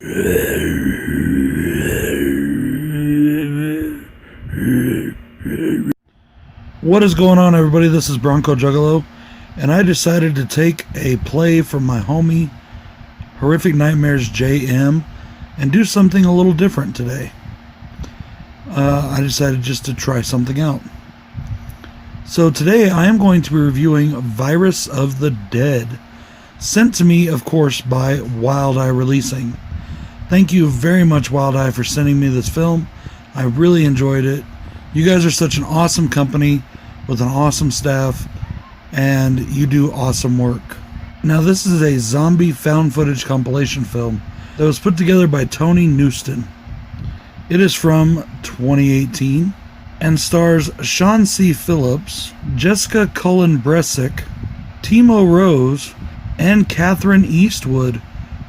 What is going on, everybody? This is BroncoJuggalo, and I decided to take a play from my homie Horrific Nightmares JM and do something a little different today. I decided just to try something out. So today I am going to be reviewing Virus of the Dead, sent to me, of course, by Wild Eye Releasing. Thank you very much, Wild Eye, for sending me this film. I really enjoyed it. You guys are such an awesome company with an awesome staff, and you do awesome work. Now, this is a zombie found footage compilation film that was put together by Tony Newston. It is from 2018 and stars Sean C. Phillips, Jessica Cullen-Bressick, Timo Rose, and Catherine Eastwood,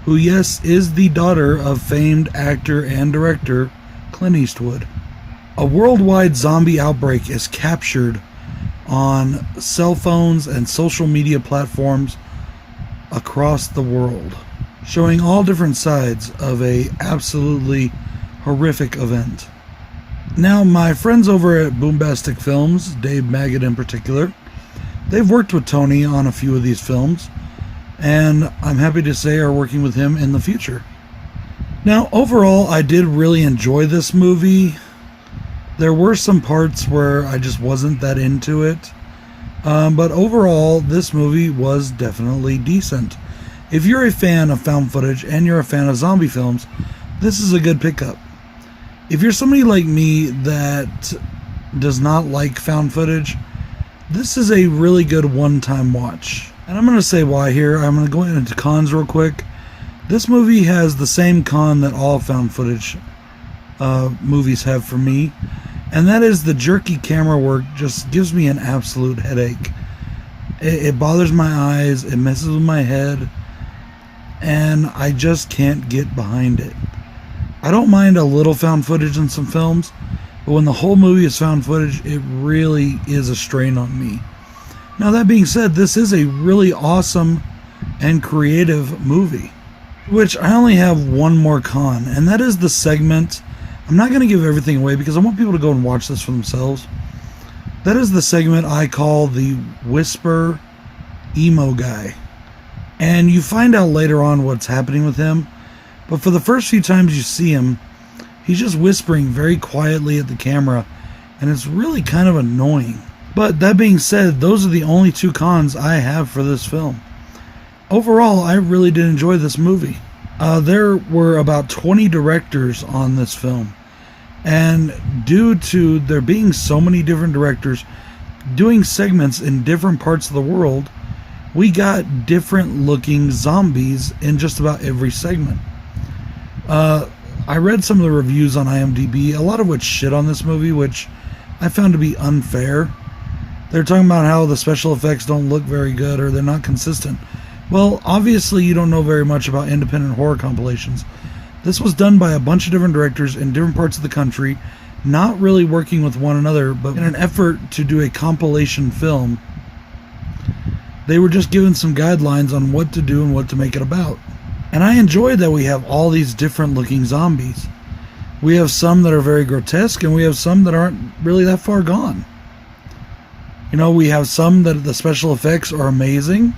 who, yes, is the daughter of famed actor and director Clint Eastwood. A worldwide zombie outbreak is captured on cell phones and social media platforms across the world, showing all different sides of a absolutely horrific event. Now, my friends over at Boombastic Films, Dave Maggot in particular, they've worked with Tony on a few of these films, and I'm happy to say are working with him in the future. Now, overall, I did really enjoy this movie. There were some parts where I just wasn't that into it, but overall, this movie was definitely decent. If you're a fan of found footage and you're a fan of zombie films, this is a good pickup. If you're somebody like me that does not like found footage, this is a really good one-time watch. And I'm going to say why here. I'm going to go into cons real quick. This movie has the same con that all found footage movies have for me, and that is the jerky camera work just gives me an absolute headache. It bothers my eyes, it messes with my head, and I just can't get behind it. I don't mind a little found footage in some films, but when the whole movie is found footage, it really is a strain on me. Now, that being said, this is a really awesome and creative movie, which I only have one more con, and that is the segment. I'm not going to give everything away because I want people to go and watch this for themselves. That is the segment I call the Whisper Emo Guy. And you find out later on what's happening with him, but for the first few times you see him, he's just whispering very quietly at the camera, and it's really kind of annoying. But that being said, those are the only two cons I have for this film. Overall, I really did enjoy this movie. There were about 20 directors on this film, and due to there being so many different directors doing segments in different parts of the world, we got different looking zombies in just about every segment. I read some of the reviews on IMDb, a lot of which shit on this movie, which I found to be unfair. They're talking about how the special effects don't look very good or they're not consistent. Well, obviously you don't know very much about independent horror compilations. This was done by a bunch of different directors in different parts of the country, not really working with one another, but in an effort to do a compilation film. They were just given some guidelines on what to do and what to make it about. And I enjoy that we have all these different looking zombies. We have some that are very grotesque, and we have some that aren't really that far gone. You know, we have some that the special effects are amazing,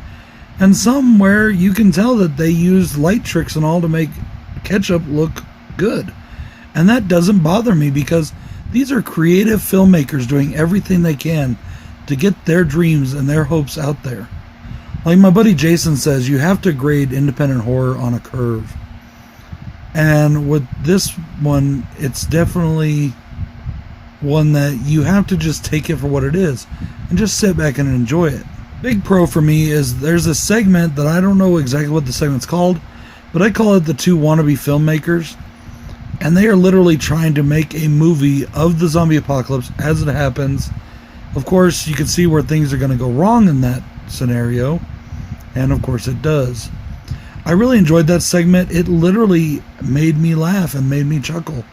and some where you can tell that they used light tricks and all to make ketchup look good. And that doesn't bother me because these are creative filmmakers doing everything they can to get their dreams and their hopes out there. Like my buddy Jason says, you have to grade independent horror on a curve. And with this one, it's definitely one that you have to just take it for what it is and just sit back and enjoy it. Big pro for me is there's a segment that I don't know exactly what the segment's called, but I call it the two wannabe filmmakers, and they are literally trying to make a movie of the zombie apocalypse as it happens. Of course, you can see where things are going to go wrong in that scenario, and of course it does. I really enjoyed that segment. It literally made me laugh and made me chuckle,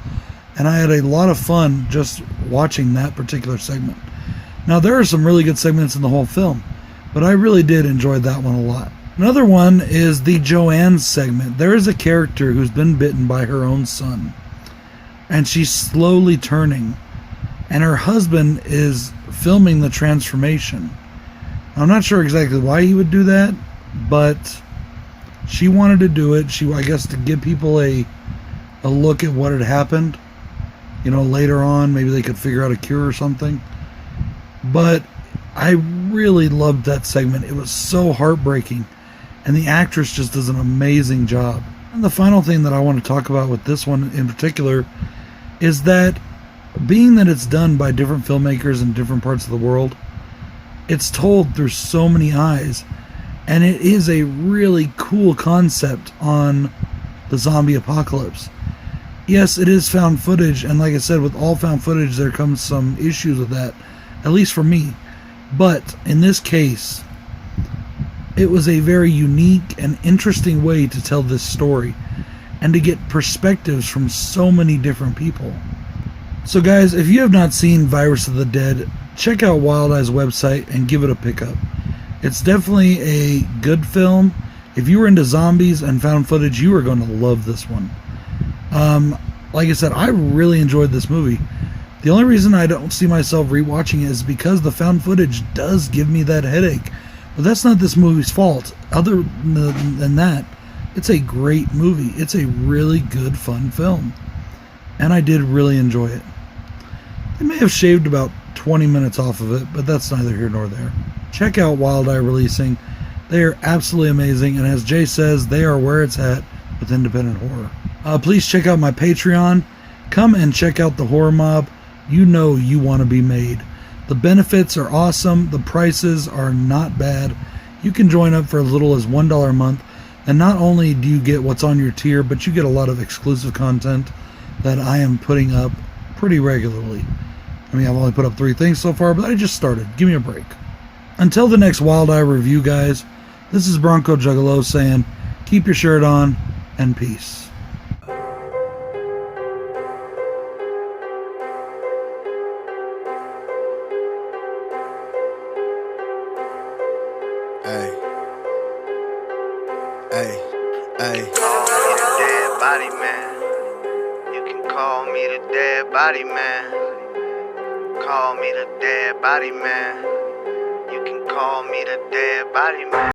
and I had a lot of fun just watching that particular segment. Now, there are some really good segments in the whole film, but I really did enjoy that one a lot. Another one is the Joanne segment. There is a character who's been bitten by her own son, and she's slowly turning, and her husband is filming the transformation. I'm not sure exactly why he would do that, but she wanted to do it. I guess, to give people a look at what had happened. Later on, maybe they could figure out a cure or something. But I really loved that segment. It was so heartbreaking, and the actress just does an amazing job. And the final thing that I want to talk about with this one in particular is that, being that it's done by different filmmakers in different parts of the world, it's told through so many eyes, and it is a really cool concept on the zombie apocalypse. Yes, it is found footage, and like I said, with all found footage there comes some issues with that, at least for me. But in this case, it was a very unique and interesting way to tell this story, and to get perspectives from so many different people. So guys, if you have not seen Virus of the Dead, check out Wild Eye's website and give it a pickup. It's definitely a good film. If you were into zombies and found footage, you are going to love this one. Like I said, I really enjoyed this movie. The only reason I don't see myself rewatching it is because the found footage does give me that headache. But that's not this movie's fault. Other than that, it's a great movie. It's a really good, fun film. And I did really enjoy it. They may have shaved about 20 minutes off of it, but that's neither here nor there. Check out Wild Eye Releasing. They are absolutely amazing, and as Jay says, they are where it's at with independent horror. Please check out my Patreon. Come and check out the Horror Mob. You know you want to be made. The benefits are awesome. The prices are not bad. You can join up for as little as $1 a month, and not only do you get what's on your tier, but you get a lot of exclusive content that I am putting up pretty regularly. I mean, I've only put up 3 things so far, but I just started. Give me a break. Until the next Wild Eye review, guys, this is BroncoJuggalo saying, keep your shirt on, and peace. Hey, hey, hey. Call me the dead body man. You can call me the dead body man. Call me the dead body man. You can call me the dead body man.